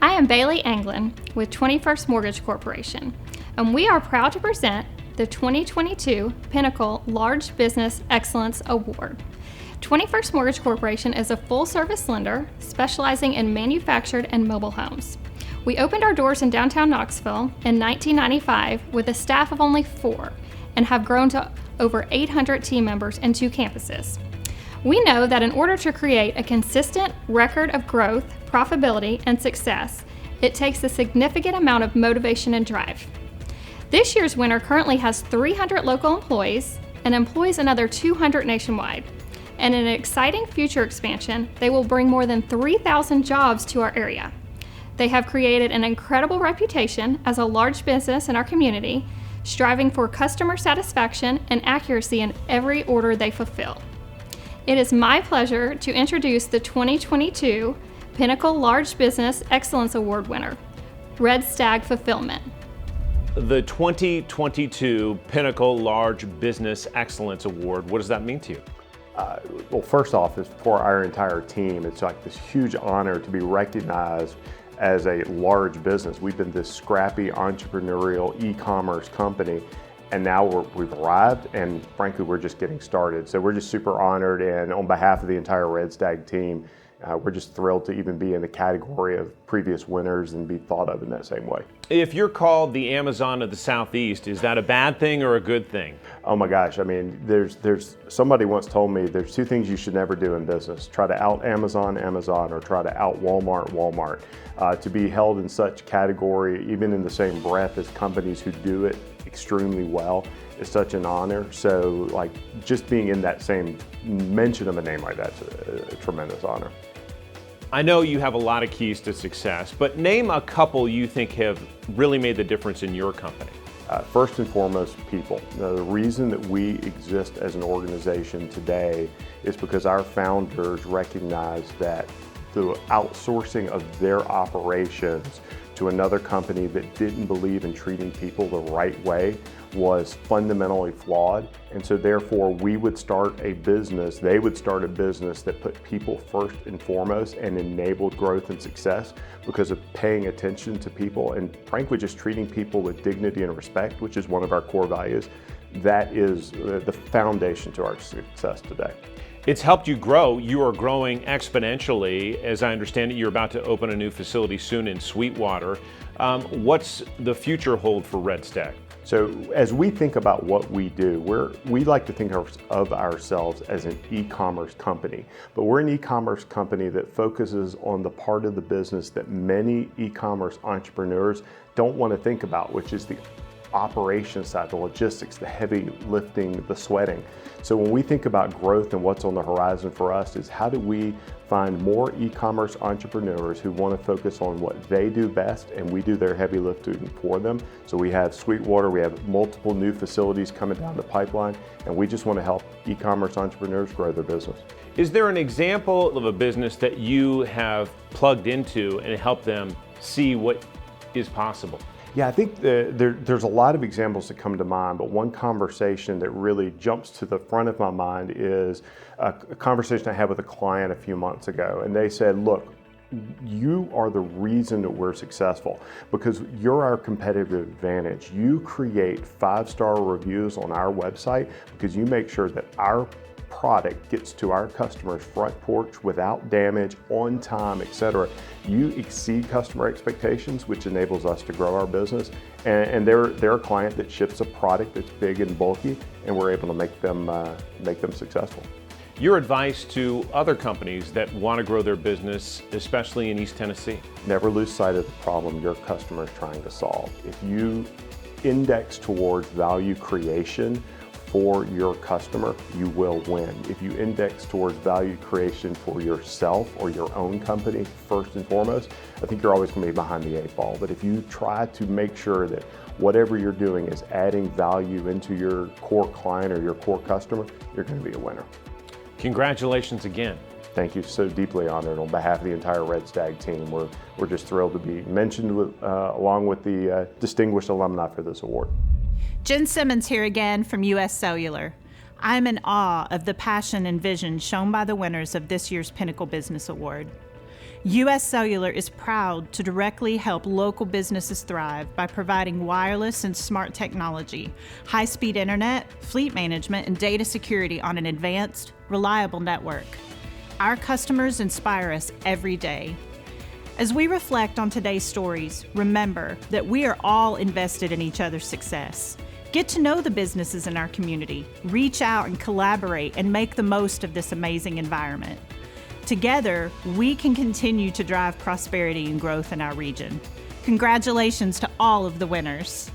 I am Bailey Anglin with 21st Mortgage Corporation, and we are proud to present the 2022 Pinnacle Large Business Excellence Award. 21st Mortgage Corporation is a full-service lender specializing in manufactured and mobile homes. We opened our doors in downtown Knoxville in 1995 with a staff of only 4 and have grown to over 800 team members and 2 campuses. We know that in order to create a consistent record of growth, profitability, and success, it takes a significant amount of motivation and drive. This year's winner currently has 300 local employees and employs another 200 nationwide. And in an exciting future expansion, they will bring more than 3,000 jobs to our area. They have created an incredible reputation as a large business in our community, striving for customer satisfaction and accuracy in every order they fulfill. It is my pleasure to introduce the 2022 Pinnacle Large Business Excellence Award winner, Red Stag Fulfillment. The 2022 Pinnacle Large Business Excellence Award, what does that mean to you? Well, first off, is for our entire team, it's like this huge honor to be recognized as a large business. We've been this scrappy entrepreneurial e-commerce company, and now we've arrived, and frankly, we're just getting started. So we're just super honored, and on behalf of the entire Red Stag team, we're just thrilled to even be in the category of previous winners and be thought of in that same way. If you're called the Amazon of the Southeast, is that a bad thing or a good thing? Oh my gosh, I mean, there's somebody once told me there's 2 things you should never do in business: try to out Amazon, or try to out Walmart. To be held in such category, even in the same breath as companies who do it extremely well, is such an honor. So like just being in that same mention of a name like that's a tremendous honor. I know you have a lot of keys to success, but name a couple you think have really made the difference in your company. First and foremost, people. The reason that we exist as an organization today is because our founders recognized that the outsourcing of their operations to another company that didn't believe in treating people the right way was fundamentally flawed. And so therefore we would start a business, they would start a business that put people first and foremost and enabled growth and success because of paying attention to people and frankly just treating people with dignity and respect, which is one of our core values. That is the foundation to our success today. It's helped you grow. You are growing exponentially. As I understand it, you're about to open a new facility soon in Sweetwater. What's the future hold for Red Stag? So as we think about what we do, we like to think of ourselves as an e-commerce company, but we're an e-commerce company that focuses on the part of the business that many e-commerce entrepreneurs don't want to think about, which is the operations side, the logistics, the heavy lifting, the sweating. So when we think about growth and what's on the horizon for us is how do we find more e-commerce entrepreneurs who want to focus on what they do best and we do their heavy lifting for them. So we have Sweetwater, we have multiple new facilities coming down the pipeline, and we just want to help e-commerce entrepreneurs grow their business. Is there an example of a business that you have plugged into and helped them see what is possible? Yeah, I think there's a lot of examples that come to mind, but one conversation that really jumps to the front of my mind is a conversation I had with a client a few months ago, and they said, look, you are the reason that we're successful because you're our competitive advantage. You create 5-star reviews on our website because you make sure that our product gets to our customers' front porch without damage, on time, etc. You exceed customer expectations, which enables us to grow our business. And they're a client that ships a product that's big and bulky, and we're able to make them successful. Your advice to other companies that want to grow their business, especially in East Tennessee? Never lose sight of the problem your customer is trying to solve. If you index towards value creation for your customer, you will win. If you index towards value creation for yourself or your own company, first and foremost, I think you're always going to be behind the 8 ball. But if you try to make sure that whatever you're doing is adding value into your core client or your core customer, you're going to be a winner. Congratulations again. Thank you. So deeply honored on behalf of the entire Red Stag team. We're just thrilled to be mentioned along with the distinguished alumni for this award. Jen Simmons here again from US Cellular. I'm in awe of the passion and vision shown by the winners of this year's Pinnacle Business Award. U.S. Cellular is proud to directly help local businesses thrive by providing wireless and smart technology, high-speed internet, fleet management, and data security on an advanced, reliable network. Our customers inspire us every day. As we reflect on today's stories, remember that we are all invested in each other's success. Get to know the businesses in our community, reach out and collaborate, and make the most of this amazing environment. Together, we can continue to drive prosperity and growth in our region. Congratulations to all of the winners.